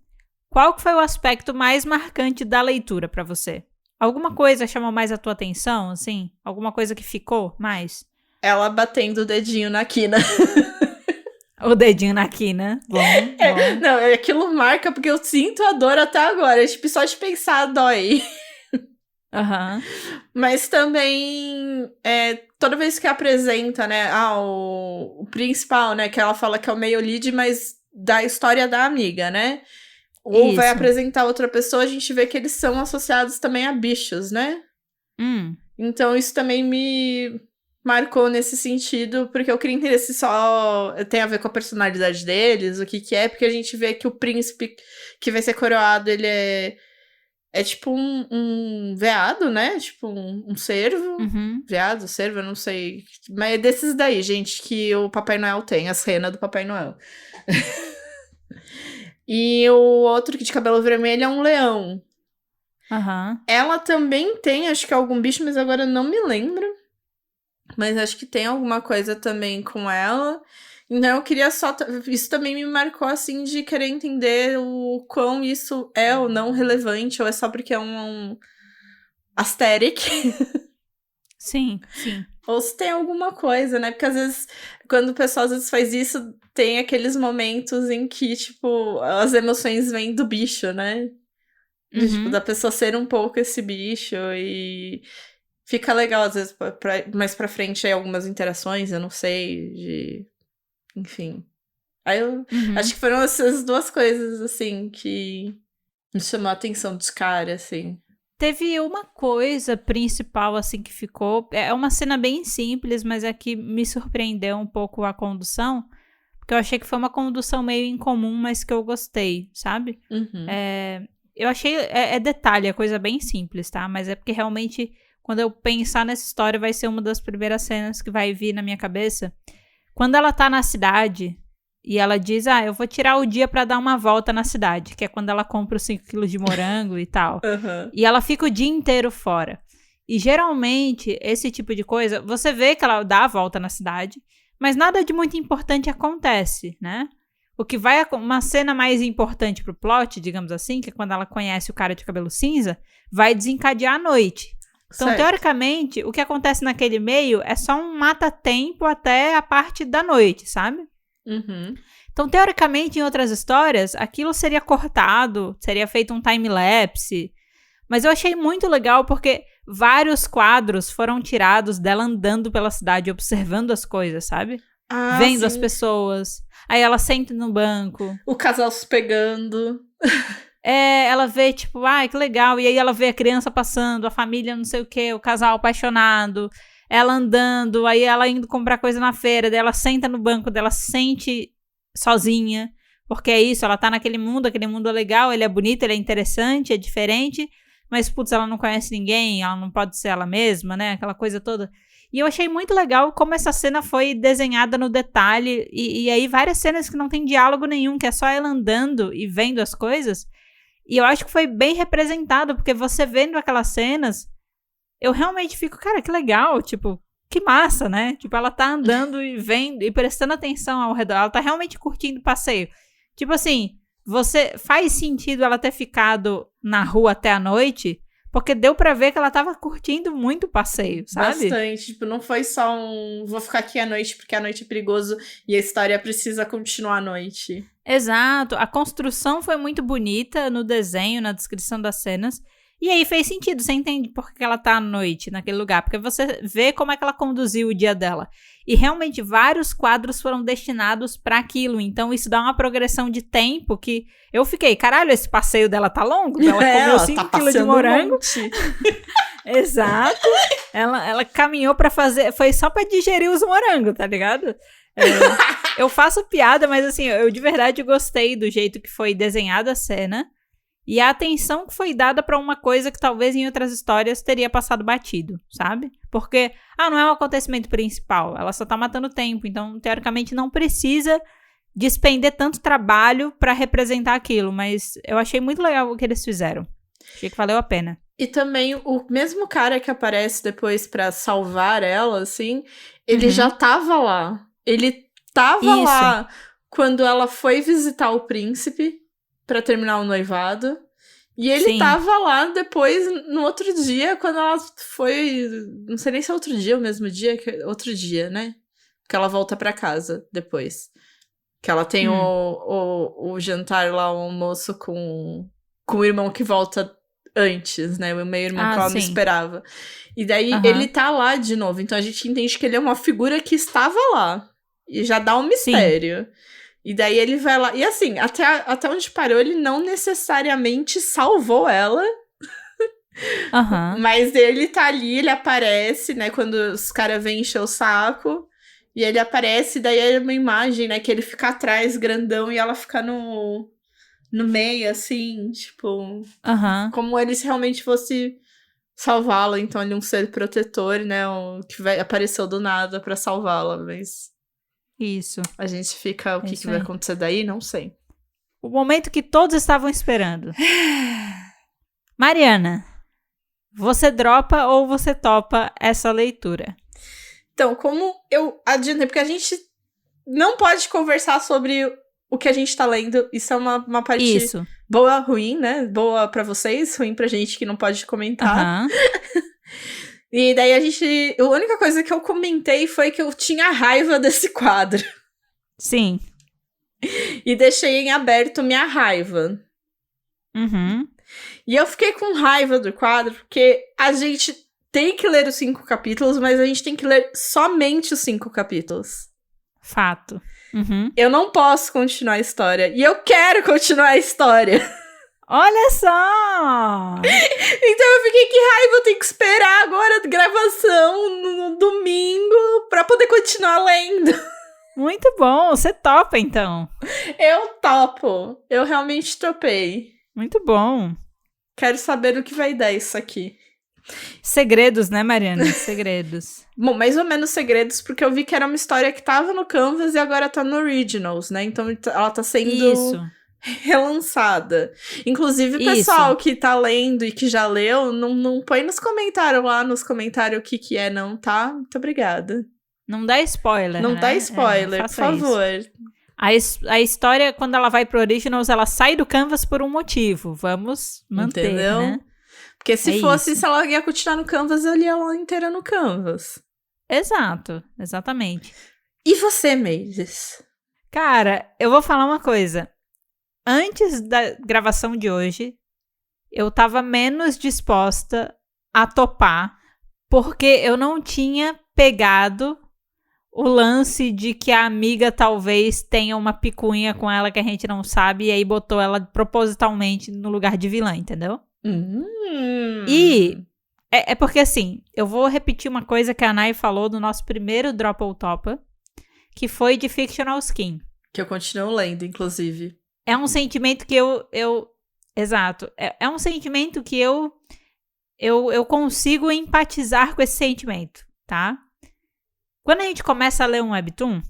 Qual que foi o aspecto mais marcante da leitura pra você? Alguma coisa chamou mais a tua atenção, assim? Alguma coisa que ficou mais? Ela batendo o dedinho na quina. O dedinho na quina. Bom. Não, aquilo marca porque eu sinto a dor até agora. Tipo, só de pensar dói. Uhum. Mas também, toda vez que apresenta, né, o principal, né, que ela fala que é o meio lead, mas da história da amiga, né? Ou Isso. vai apresentar outra pessoa, a gente vê que eles são associados também a bichos, né? Então isso também me marcou nesse sentido, porque eu queria entender se só tem a ver com a personalidade deles, o que é, porque a gente vê que o príncipe que vai ser coroado, ele é tipo um veado, né? Tipo um cervo. Veado, cervo, eu não sei. Mas é desses daí, gente, que o Papai Noel tem. As renas do Papai Noel. E o outro que de cabelo vermelho é um leão. Ela também tem, acho que algum bicho, mas agora eu não me lembro. Mas acho que tem alguma coisa também com ela. Então eu queria só... Isso também me marcou, assim, de querer entender o quão isso é ou não relevante, ou é só porque é um aesthetic. Sim, sim. Ou se tem alguma coisa, né? Porque às vezes, quando o pessoal às vezes faz isso, tem aqueles momentos em que, tipo, as emoções vêm do bicho, né? Tipo, da pessoa ser um pouco esse bicho e fica legal, às vezes, mais pra frente aí algumas interações, eu não sei, enfim. Aí eu acho que foram essas duas coisas, assim, que me chamou a atenção dos caras, assim. Teve uma coisa principal, assim, que ficou... É uma cena bem simples, mas é que me surpreendeu um pouco a condução, porque eu achei que foi uma condução meio incomum, mas que eu gostei, sabe? Eu achei... É detalhe, é coisa bem simples, tá? Mas é porque realmente, quando eu pensar nessa história, vai ser uma das primeiras cenas que vai vir na minha cabeça. Quando ela tá na cidade... E ela diz, eu vou tirar o dia pra dar uma volta na cidade. Que é quando ela compra os 5 quilos de morango e tal. E ela fica o dia inteiro fora. E geralmente, esse tipo de coisa, você vê que ela dá a volta na cidade, mas nada de muito importante acontece, né? O que vai... Uma cena mais importante pro plot, digamos assim, que é quando ela conhece o cara de cabelo cinza, vai desencadear a noite. Então, certo. Teoricamente, o que acontece naquele meio é só um mata-tempo até a parte da noite, sabe? Então, teoricamente, em outras histórias, aquilo seria cortado, seria feito um time-lapse. Mas eu achei muito legal porque vários quadros foram tirados dela andando pela cidade, observando as coisas, sabe? Vendo sim. as pessoas. Aí ela senta no banco. O casal se pegando. Ela vê, tipo, que legal. E aí ela vê a criança passando, a família não sei o quê, o casal apaixonado. Ela andando, aí ela indo comprar coisa na feira, daí ela senta no banco dela, sente sozinha, porque é isso, ela tá naquele mundo é legal, ele é bonito, ele é interessante, é diferente, mas, putz, ela não conhece ninguém, ela não pode ser ela mesma, né, aquela coisa toda. E eu achei muito legal como essa cena foi desenhada no detalhe, e aí várias cenas que não tem diálogo nenhum, que é só ela andando e vendo as coisas, e eu acho que foi bem representado, porque você vendo aquelas cenas, eu realmente fico, cara, que legal, tipo, que massa, né? Tipo, ela tá andando e vendo e prestando atenção ao redor, ela tá realmente curtindo o passeio. Tipo assim, faz sentido ela ter ficado na rua até a noite, porque deu pra ver que ela tava curtindo muito o passeio, sabe? Bastante, tipo, não foi só vou ficar aqui à noite porque a noite é perigoso e a história precisa continuar à noite. Exato, a construção foi muito bonita no desenho, na descrição das cenas. E aí fez sentido, você entende por que ela tá à noite naquele lugar, porque você vê como é que ela conduziu o dia dela. E realmente vários quadros foram destinados pra aquilo, então isso dá uma progressão de tempo que eu fiquei, caralho, esse passeio dela tá longo? Ela comeu 5 quilos de morango. Exato. Ela caminhou pra fazer, foi só pra digerir os morangos, tá ligado? Eu faço piada, mas assim, eu de verdade gostei do jeito que foi desenhada a cena. E a atenção que foi dada pra uma coisa que talvez em outras histórias teria passado batido, sabe? Porque, não é um acontecimento principal, ela só tá matando tempo, então, teoricamente, não precisa despender tanto trabalho pra representar aquilo, mas eu achei muito legal o que eles fizeram. Achei que valeu a pena. E também, o mesmo cara que aparece depois pra salvar ela, assim, ele já tava lá. Ele tava lá quando ela foi visitar o príncipe pra terminar o noivado. E ele tava lá depois, no outro dia, quando ela foi... Não sei nem se é outro dia, o mesmo dia. Outro dia, né? Que ela volta pra casa depois. Que ela tem o jantar lá, o almoço com o irmão que volta antes, né? O meio-irmão que ela não esperava. E daí ele tá lá de novo. Então a gente entende que ele é uma figura que estava lá. E já dá um mistério. E daí ele vai lá... E assim, até onde parou, ele não necessariamente salvou ela. Mas ele tá ali, ele aparece, né? Quando os caras vêm encher o saco. E ele aparece, daí é uma imagem, né? Que ele fica atrás, grandão, e ela fica no meio, assim, tipo... Como ele se realmente fosse salvá-la. Então ele é um ser protetor, né? Que apareceu do nada pra salvá-la, mas... Isso. A gente fica... O que vai acontecer daí? Não sei. O momento que todos estavam esperando. Mariana, você dropa ou você topa essa leitura? Então, como eu adiantei, porque a gente não pode conversar sobre o que a gente tá lendo. Isso é uma parte boa, ruim, né? Boa pra vocês, ruim pra gente que não pode comentar. E daí a única coisa que eu comentei foi que eu tinha raiva desse quadro. Sim. E deixei em aberto minha raiva. Uhum. E eu fiquei com raiva do quadro, porque a gente tem que ler os 5 capítulos, mas a gente tem que ler somente os 5 capítulos. Fato. Uhum. Eu não posso continuar a história. E eu quero continuar a história. Olha só! Então eu fiquei, que raiva, eu tenho que esperar agora a gravação no domingo pra poder continuar lendo. Muito bom, você topa então. Eu topo. Eu realmente topei. Muito bom. Quero saber o que vai dar isso aqui. Segredos, né, Mariana? Segredos. Bom, mais ou menos segredos, porque eu vi que era uma história que tava no Canvas e agora tá no Originals, né? Então ela tá sendo relançada. Inclusive, o pessoal que tá lendo e que já leu, não põe nos comentários lá, nos comentários o que é, não, tá? Muito obrigada. Não dá spoiler, Não né? dá spoiler, por favor. A história, quando ela vai pro Originals, ela sai do Canvas por um motivo. Vamos manter, entendeu? Né? Porque se fosse, se ela ia continuar no Canvas, eu lia ela inteira no Canvas. Exato, exatamente. E você, Meises? Cara, eu vou falar uma coisa. Antes da gravação de hoje, eu tava menos disposta a topar, porque eu não tinha pegado o lance de que a amiga talvez tenha uma picuinha com ela que a gente não sabe, e aí botou ela propositalmente no lugar de vilã, entendeu? E é porque assim, eu vou repetir uma coisa que a Nai falou no nosso primeiro Drop ou Topa, que foi de Fictional Skin. Que eu continuo lendo, inclusive. É um sentimento que exato. É um sentimento que eu consigo empatizar com esse sentimento, tá? Quando a gente começa a ler um webtoon,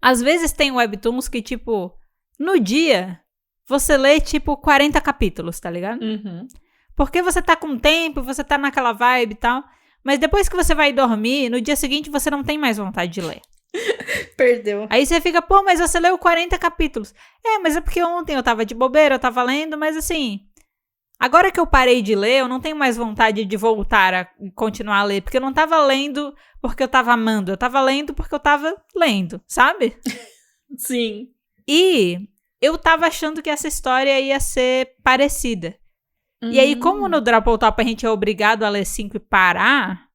às vezes tem webtoons que, tipo, no dia, você lê, tipo, 40 capítulos, tá ligado? Uhum. Porque você tá com tempo, você tá naquela vibe e tal, mas depois que você vai dormir, no dia seguinte você não tem mais vontade de ler. Perdeu. Aí você fica, pô, mas você leu 40 capítulos. Mas é porque ontem eu tava de bobeira, eu tava lendo, mas assim, agora que eu parei de ler, eu não tenho mais vontade de voltar a continuar a ler, porque eu não tava lendo porque eu tava amando, eu tava lendo porque eu tava lendo, sabe? Sim. E eu tava achando que essa história ia ser parecida. E aí, como no Drop ou Top a gente é obrigado a ler 5 e parar,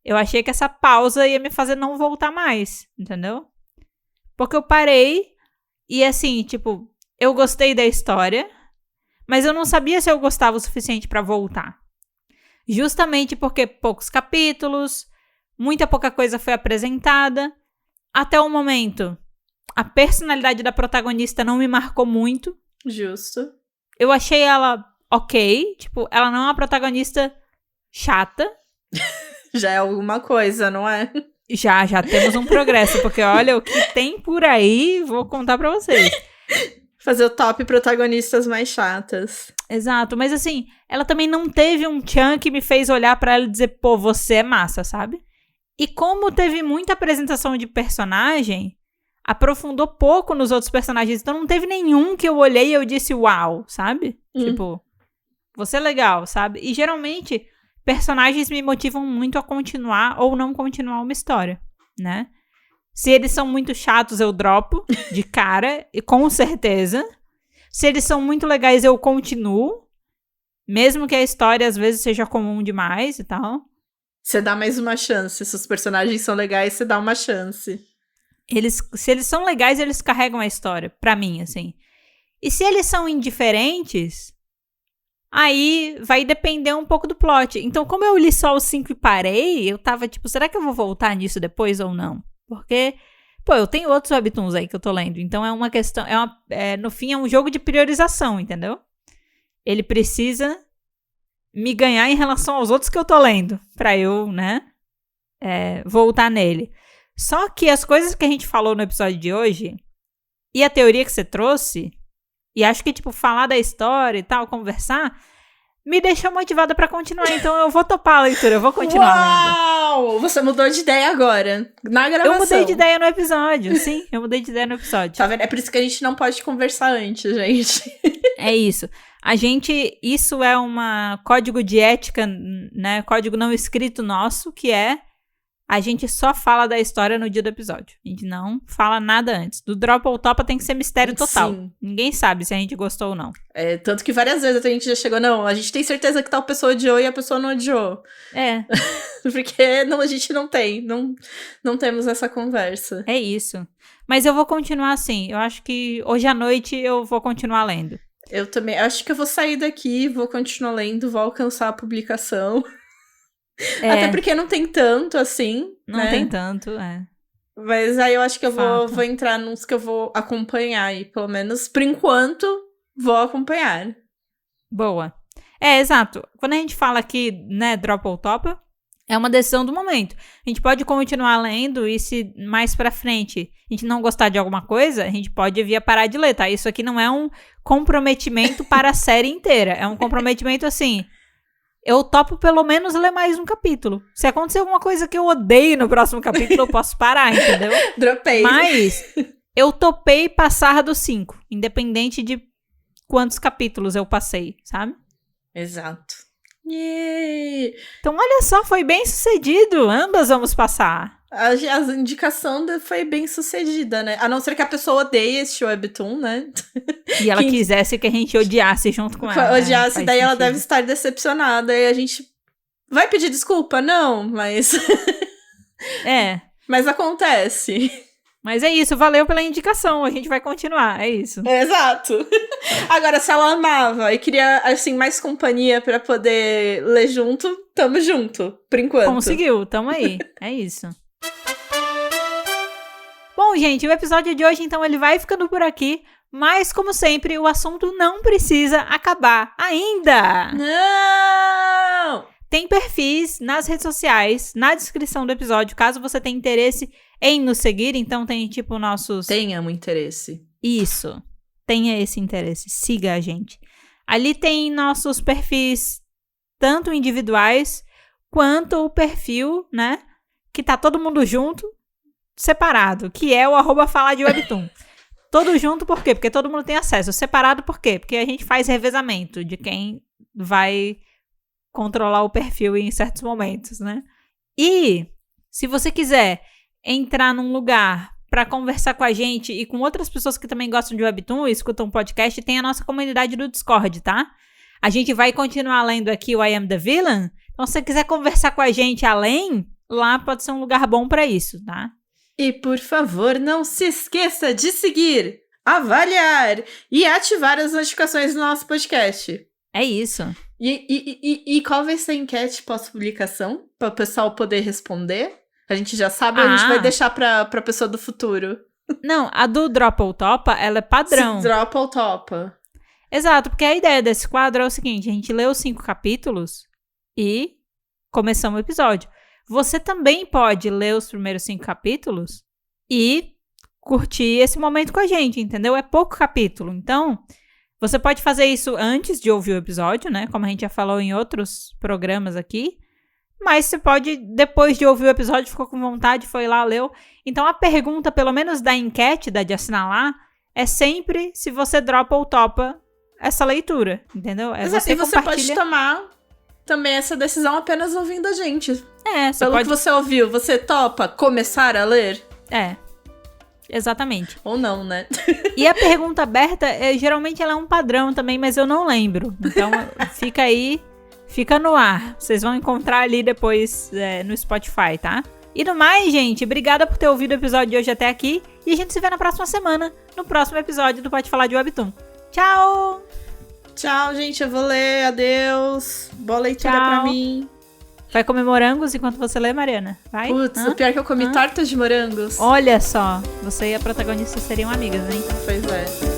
eu achei que essa pausa ia me fazer não voltar mais, entendeu? Porque eu parei e assim, tipo, eu gostei da história, mas eu não sabia se eu gostava o suficiente pra voltar. Justamente porque poucos capítulos, muita pouca coisa foi apresentada. Até o momento, a personalidade da protagonista não me marcou muito. Justo. Eu achei ela ok, tipo, ela não é uma protagonista chata. Já é alguma coisa, não é? Já temos um progresso, porque olha, o que tem por aí, vou contar pra vocês. Fazer o top protagonistas mais chatas. Exato, mas assim, ela também não teve um tchan que me fez olhar pra ela e dizer, pô, você é massa, sabe? E como teve muita apresentação de personagem, aprofundou pouco nos outros personagens, então não teve nenhum que eu olhei e eu disse, uau, sabe? Tipo, você é legal, sabe? E geralmente, personagens me motivam muito a continuar ou não continuar uma história, né? Se eles são muito chatos, eu dropo de cara, e com certeza. Se eles são muito legais, eu continuo. Mesmo que a história, às vezes, seja comum demais e tal. Você dá mais uma chance. Se os personagens são legais, você dá uma chance. Se eles são legais, eles carregam a história, pra mim, assim. E se eles são indiferentes, aí vai depender um pouco do plot. Então, como eu li só os 5 e parei, eu tava tipo, será que eu vou voltar nisso depois ou não? Porque, pô, eu tenho outros webtoons aí que eu tô lendo. Então, é uma questão, no fim, é um jogo de priorização, entendeu? Ele precisa me ganhar em relação aos outros que eu tô lendo, pra eu, né, voltar nele. Só que as coisas que a gente falou no episódio de hoje, e a teoria que você trouxe, e acho que, tipo, falar da história e tal, conversar, me deixou motivada pra continuar. Então eu vou topar a leitura, eu vou continuar lendo. Uau! Você mudou de ideia agora, na gravação. Eu mudei de ideia no episódio, sim. Eu mudei de ideia no episódio. Tá vendo? É por isso que a gente não pode conversar antes, gente. É isso. Isso é um código de ética, né? Código não escrito nosso, que é a gente só fala da história no dia do episódio. A gente não fala nada antes. Do Dropa ou Topa tem que ser mistério total. Sim. Ninguém sabe se a gente gostou ou não. Tanto que várias vezes a gente já chegou, não, a gente tem certeza que tal pessoa odiou e a pessoa não odiou. Porque não, a gente não tem. Não temos essa conversa. É isso. Mas eu vou continuar assim. Eu acho que hoje à noite eu vou continuar lendo. Eu também. Acho que eu vou sair daqui, vou continuar lendo, vou alcançar a publicação. Até porque não tem tanto, assim, Não tem tanto, Mas aí eu acho que eu vou entrar nos que eu vou acompanhar. E pelo menos, por enquanto, vou acompanhar. Boa. Exato. Quando a gente fala aqui, né, Dropa ou Topa, é uma decisão do momento. A gente pode continuar lendo e se mais pra frente a gente não gostar de alguma coisa, a gente pode vir a parar de ler, tá? Isso aqui não é um comprometimento para a série inteira. É um comprometimento assim... Eu topo pelo menos ler mais um capítulo. Se acontecer alguma coisa que eu odeio no próximo capítulo, eu posso parar, entendeu? Dropei. Mas eu topei passar dos 5, independente de quantos capítulos eu passei, sabe? Exato. Yay! Então, olha só, foi bem sucedido. Ambas vamos passar. A indicação foi bem sucedida, né? A não ser que a pessoa odeie esse webtoon, né? E ela quisesse que a gente odiasse junto com ela. Odiasse, daí ela deve estar decepcionada. E a gente vai pedir desculpa? Não, mas... Mas acontece. Mas é isso, valeu pela indicação. A gente vai continuar, é isso. Exato. Agora, se ela amava e queria, assim, mais companhia pra poder ler junto, tamo junto, por enquanto. Conseguiu, tamo aí. É isso. Bom, gente, o episódio de hoje, então, ele vai ficando por aqui. Mas, como sempre, o assunto não precisa acabar ainda. Não! Tem perfis nas redes sociais, na descrição do episódio, caso você tenha interesse em nos seguir. Então, tem, tipo, nossos... Tenha um interesse. Isso. Tenha esse interesse. Siga a gente. Ali tem nossos perfis, tanto individuais, quanto o perfil, né? Que tá todo mundo junto, separado, que é o @faladewebtoon. Todo junto por quê? Porque todo mundo tem acesso. Separado por quê? Porque a gente faz revezamento de quem vai controlar o perfil em certos momentos, né? E se você quiser entrar num lugar para conversar com a gente e com outras pessoas que também gostam de webtoon e escutam podcast, tem a nossa comunidade do Discord, tá? A gente vai continuar lendo aqui o I Am the Villain. Então, se você quiser conversar com a gente além, lá pode ser um lugar bom para isso, tá? E, por favor, não se esqueça de seguir, avaliar e ativar as notificações do nosso podcast. É isso. E qual vai ser a enquete pós-publicação? Para o pessoal poder responder? A gente já sabe, a gente vai deixar pra pessoa do futuro. Não, a do Dropa ou Topa, ela é padrão. Dropa ou Topa. Exato, porque a ideia desse quadro é o seguinte, a gente lê os 5 capítulos e começamos o episódio. Você também pode ler os primeiros 5 capítulos e curtir esse momento com a gente, entendeu? É pouco capítulo, então você pode fazer isso antes de ouvir o episódio, né? Como a gente já falou em outros programas aqui. Mas você pode, depois de ouvir o episódio, ficou com vontade, foi lá, leu. Então a pergunta, pelo menos da enquete, da de assinalar, é sempre se você dropa ou topa essa leitura, entendeu? Você pode tomar também essa decisão apenas ouvindo a gente. Pelo que você ouviu, você topa começar a ler? Exatamente. Ou não, né? E a pergunta aberta, geralmente ela é um padrão também, mas eu não lembro. Então fica aí, fica no ar. Vocês vão encontrar ali depois no Spotify, tá? E no mais, gente, obrigada por ter ouvido o episódio de hoje até aqui. E a gente se vê na próxima semana, no próximo episódio do Pode Falar de Webtoon. Tchau! Tchau, gente. Eu vou ler. Adeus. Boa leitura pra mim. Vai comer morangos enquanto você lê, Mariana? Vai? Putz, o pior é que eu comi tortas de morangos. Olha só. Você e a protagonista seriam amigas, hein? Pois é.